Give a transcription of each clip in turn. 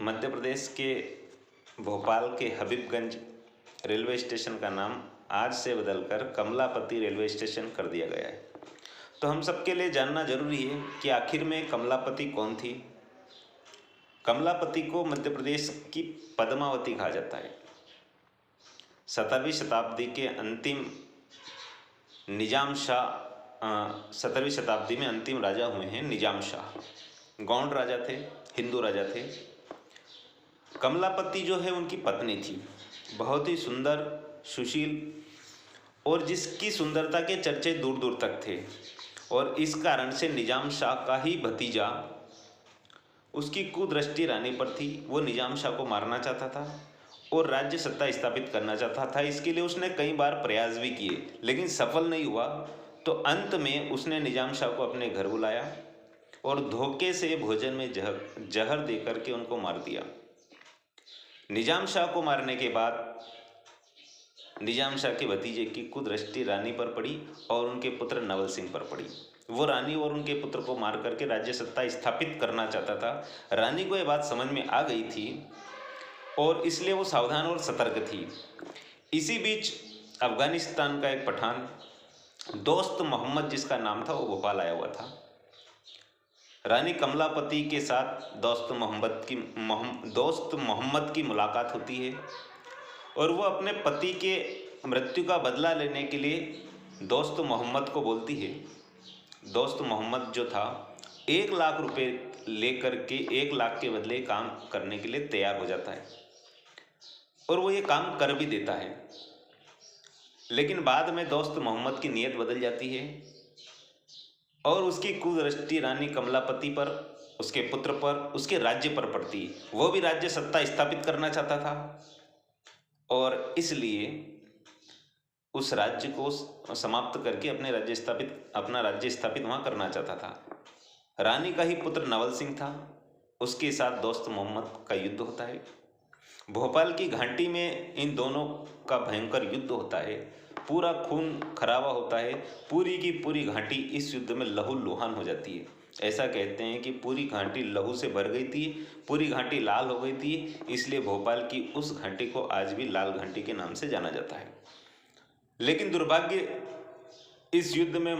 मध्य प्रदेश के भोपाल के Habibganj railway station का नाम आज से बदलकर कमलापति रेलवे स्टेशन कर दिया गया है। तो हम सबके लिए जानना जरूरी है कि आखिर में कमलापति कौन थी। कमलापति को मध्य प्रदेश की पद्मावती कहा जाता है। 17वीं शताब्दी के अंतिम निजाम शाह 17वीं शताब्दी में अंतिम राजा हुए हैं निजाम शाह। गौंड राजा थे, हिंदू राजा थे। कमलापति जो है उनकी पत्नी थी, बहुत ही सुंदर, सुशील और जिसकी सुंदरता के चर्चे दूर दूर तक थे। और इस कारण से निजाम शाह का ही भतीजा, उसकी कुदृष्टि रानी पर थी। वो निजाम शाह को मारना चाहता था और राज्य सत्ता स्थापित करना चाहता था। इसके लिए उसने कई बार प्रयास भी किए, लेकिन सफल नहीं हुआ। तो अंत में उसने निजाम शाह को अपने घर बुलाया और धोखे से भोजन में जहर दे करके उनको मार दिया। निजाम शाह को मारने के बाद निजाम शाह के भतीजे की कुदृष्टि रानी पर पड़ी और उनके पुत्र नवल सिंह पर पड़ी। वो रानी और उनके पुत्र को मार करके राज्य सत्ता स्थापित करना चाहता था। रानी को यह बात समझ में आ गई थी और इसलिए वो सावधान और सतर्क थी। इसी बीच अफगानिस्तान का एक पठान दोस्त मोहम्मद, जिसका नाम था, वो भोपाल आया हुआ था। रानी कमलापति के साथ दोस्त मोहम्मद की मुलाकात होती है और वो अपने पति के मृत्यु का बदला लेने के लिए दोस्त मोहम्मद को बोलती है। दोस्त मोहम्मद जो था 1 लाख रुपए लेकर के 1 लाख के बदले काम करने के लिए तैयार हो जाता है और वो ये काम कर भी देता है। लेकिन बाद में दोस्त मोहम्मद की नीयत बदल जाती है और उसकी कुदृष्टि रानी कमलापति पर, उसके पुत्र पर, उसके राज्य पर पड़ती। वो भी राज्य सत्ता स्थापित करना चाहता था और इसलिए उस राज्य को समाप्त करके अपना राज्य स्थापित वहाँ करना चाहता था। रानी का ही पुत्र नवल सिंह था, उसके साथ दोस्त मोहम्मद का युद्ध होता है। भोपाल की घाटी में इन दोनों का भयंकर युद्ध होता है, पूरा खून खराबा होता है। पूरी की पूरी घाटी इस युद्ध में लहूलुहान हो जाती है। ऐसा कहते हैं कि पूरी घाटी लहू से भर गई थी, पूरी घाटी लाल हो गई थी। इसलिए भोपाल की उस घाटी को आज भी लाल घाटी के नाम से जाना जाता है। लेकिन दुर्भाग्य, इस युद्ध में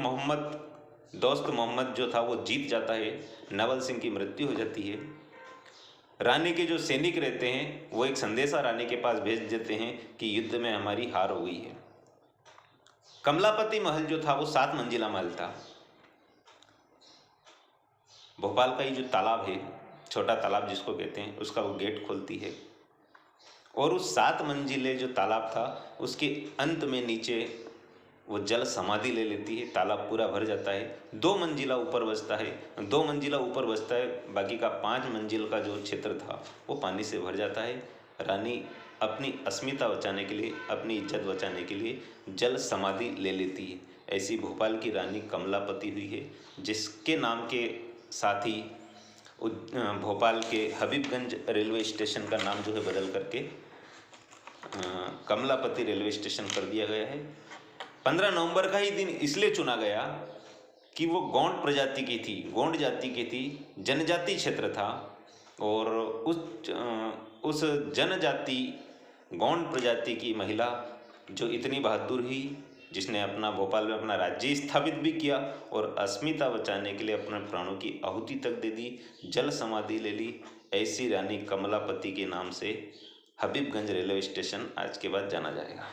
दोस्त मोहम्मद जो था वो जीत जाता है, नवल सिंह की मृत्यु हो जाती है। रानी के जो सैनिक रहते हैं वो एक संदेशा रानी के पास भेज देते हैं कि युद्ध में हमारी हार हो गई है। कमलापति महल जो था वो 7 मंजिला महल था। भोपाल का ही जो तालाब है, छोटा तालाब जिसको कहते हैं, उसका वो गेट खोलती है और उस 7 मंजिले जो तालाब था उसके अंत में नीचे वो जल समाधि ले लेती है। तालाब पूरा भर जाता है। 2 मंजिला ऊपर बचता है, 2 मंजिला ऊपर बचता है। बाकी का 5 मंजिल का जो क्षेत्र था वो पानी से भर जाता है। रानी अपनी अस्मिता बचाने के लिए, अपनी इज्जत बचाने के लिए जल समाधि ले लेती है। ऐसी भोपाल की रानी कमलापति हुई है, जिसके नाम के साथ ही भोपाल के हबीबगंज रेलवे स्टेशन का नाम जो है बदल करके कमलापति रेलवे स्टेशन कर दिया गया है। 15 नवंबर का ही दिन इसलिए चुना गया कि वो गौंड प्रजाति की थी, गौंड जाति की थी, जनजाति क्षेत्र था। और उस जनजाति गौंड प्रजाति की महिला जो इतनी बहादुर हुई, जिसने भोपाल में अपना राज्य स्थापित भी किया और अस्मिता बचाने के लिए अपने प्राणों की आहुति तक दे दी, जल समाधि ले ली, ऐसी रानी कमलापति के नाम से हबीबगंज रेलवे स्टेशन आज के बाद जाना जाएगा।